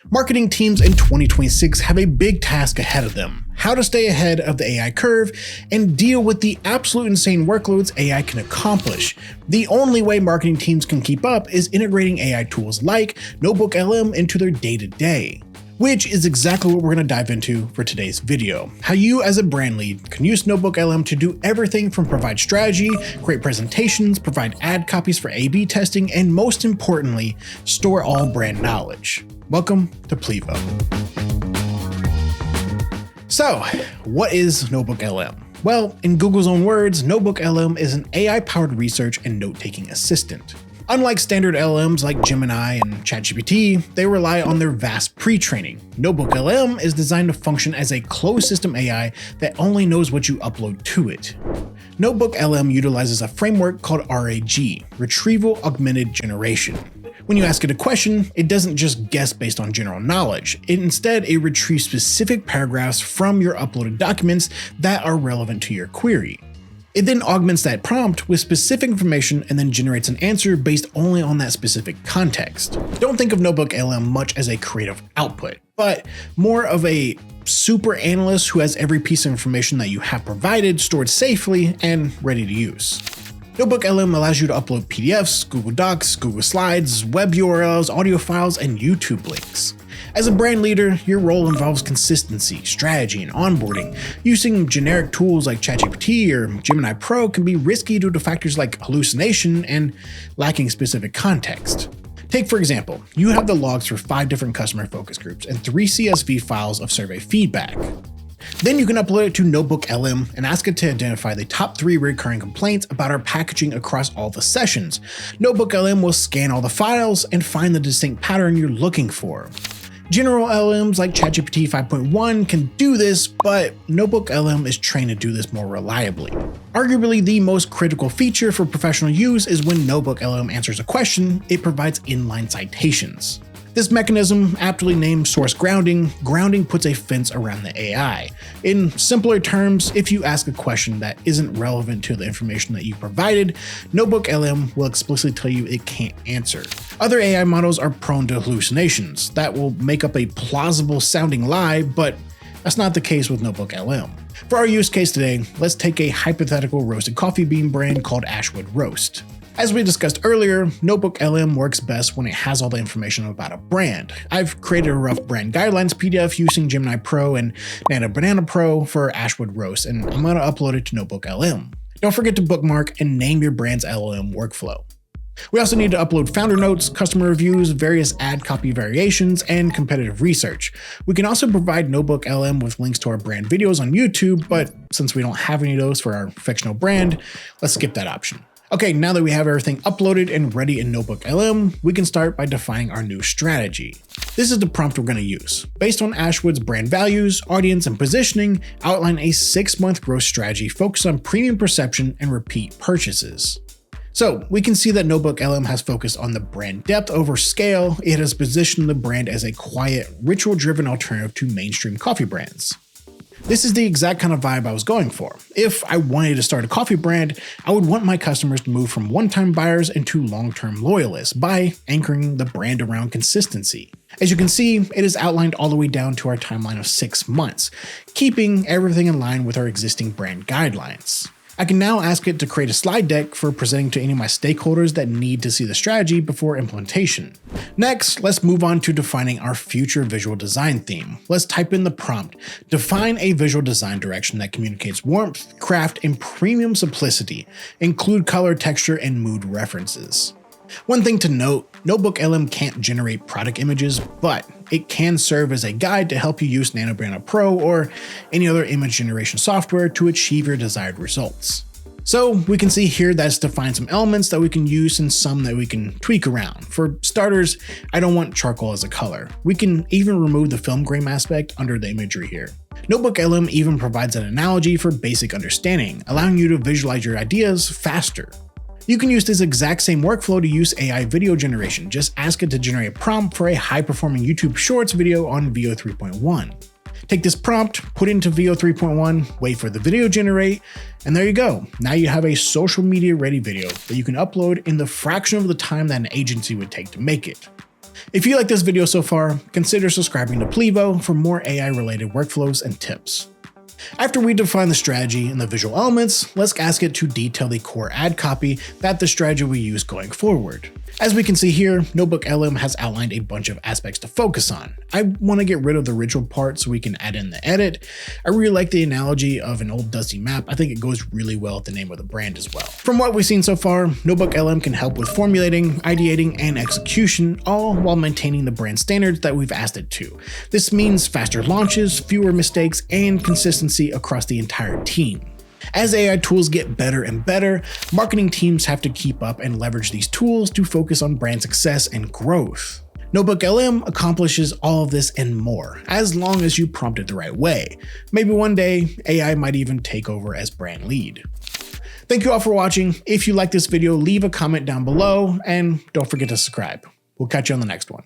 Marketing teams in 2026 have a big task ahead of them: how to stay ahead of the AI curve and deal with the absolute insane workloads AI can accomplish. The only way marketing teams can keep up is integrating AI tools like NotebookLM into their day-to-day. Which is exactly what we're going to dive into for today's video. How you as a brand lead can use NotebookLM to do everything from provide strategy, create presentations, provide ad copies for A/B testing, and most importantly, store all brand knowledge. Welcome to Plivo. So, what is NotebookLM? Well, in Google's own words, NotebookLM is an AI-powered research and note-taking assistant. Unlike standard LLMs like Gemini and ChatGPT, they rely on their vast pre-training. NotebookLM is designed to function as a closed system AI that only knows what you upload to it. NotebookLM utilizes a framework called RAG, Retrieval Augmented Generation. When you ask it a question, it doesn't just guess based on general knowledge. Instead, it retrieves specific paragraphs from your uploaded documents that are relevant to your query. It then augments that prompt with specific information and then generates an answer based only on that specific context. Don't think of NotebookLM much as a creative output, but more of a super analyst who has every piece of information that you have provided stored safely and ready to use. NotebookLM allows you to upload PDFs, Google Docs, Google Slides, web URLs, audio files, and YouTube links. As a brand leader, your role involves consistency, strategy, and onboarding. Using generic tools like ChatGPT or Gemini Pro can be risky due to factors like hallucination and lacking specific context. Take, for example, you have the logs for 5 different customer focus groups and 3 CSV files of survey feedback. Then you can upload it to NotebookLM and ask it to identify the top 3 recurring complaints about our packaging across all the sessions. NotebookLM will scan all the files and find the distinct pattern you're looking for. General LLMs like ChatGPT 5.1 can do this, but NotebookLM is trained to do this more reliably. Arguably, the most critical feature for professional use is when NotebookLM answers a question, it provides inline citations. This mechanism, aptly named source grounding, puts a fence around the AI. In simpler terms, if you ask a question that isn't relevant to the information that you provided, NotebookLM will explicitly tell you it can't answer. Other AI models are prone to hallucinations that will make up a plausible sounding lie, but that's not the case with NotebookLM. For our use case today, let's take a hypothetical roasted coffee bean brand called Ashwood Roast. As we discussed earlier, NotebookLM works best when it has all the information about a brand. I've created a rough brand guidelines PDF using Gemini Pro and Nano Banana Pro for Ashwood Roast, and I'm going to upload it to NotebookLM. Don't forget to bookmark and name your brand's LLM workflow. We also need to upload founder notes, customer reviews, various ad copy variations, and competitive research. We can also provide NotebookLM with links to our brand videos on YouTube, but since we don't have any of those for our fictional brand, let's skip that option. Okay, now that we have everything uploaded and ready in NotebookLM, we can start by defining our new strategy. This is the prompt we're going to use. Based on Ashwood's brand values, audience, and positioning, outline a 6-month growth strategy focused on premium perception and repeat purchases. So we can see that NotebookLM has focused on the brand depth over scale. It has positioned the brand as a quiet, ritual-driven alternative to mainstream coffee brands. This is the exact kind of vibe I was going for. If I wanted to start a coffee brand, I would want my customers to move from one-time buyers into long-term loyalists by anchoring the brand around consistency. As you can see, it is outlined all the way down to our timeline of 6 months, keeping everything in line with our existing brand guidelines. I can now ask it to create a slide deck for presenting to any of my stakeholders that need to see the strategy before implementation. Next, let's move on to defining our future visual design theme. Let's type in the prompt, define a visual design direction that communicates warmth, craft, and premium simplicity. Include color, texture, and mood references. One thing to note, NotebookLM can't generate product images, but it can serve as a guide to help you use Nano Banana Pro or any other image generation software to achieve your desired results. So we can see here that's defined some elements that we can use and some that we can tweak around. For starters, I don't want charcoal as a color. We can even remove the film grain aspect under the imagery here. NotebookLM even provides an analogy for basic understanding, allowing you to visualize your ideas faster. You can use this exact same workflow to use AI video generation. Just ask it to generate a prompt for a high-performing YouTube Shorts video on VO 3.1. Take this prompt, put it into VO 3.1, wait for the video to generate, and there you go. Now you have a social media ready video that you can upload in the fraction of the time that an agency would take to make it. If you like this video so far, consider subscribing to Plivo for more AI-related workflows and tips. After we define the strategy and the visual elements, let's ask it to detail the core ad copy that the strategy will use going forward. As we can see here, NotebookLM has outlined a bunch of aspects to focus on. I want to get rid of the ritual part so we can add in the edit. I really like the analogy of an old dusty map. I think it goes really well with the name of the brand as well. From what we've seen so far, NotebookLM can help with formulating, ideating, and execution, all while maintaining the brand standards that we've asked it to. This means faster launches, fewer mistakes, and consistency across the entire team. As AI tools get better and better, marketing teams have to keep up and leverage these tools to focus on brand success and growth. NotebookLM accomplishes all of this and more, as long as you prompt it the right way. Maybe one day, AI might even take over as brand lead. Thank you all for watching. If you like this video, leave a comment down below, and don't forget to subscribe. We'll catch you on the next one.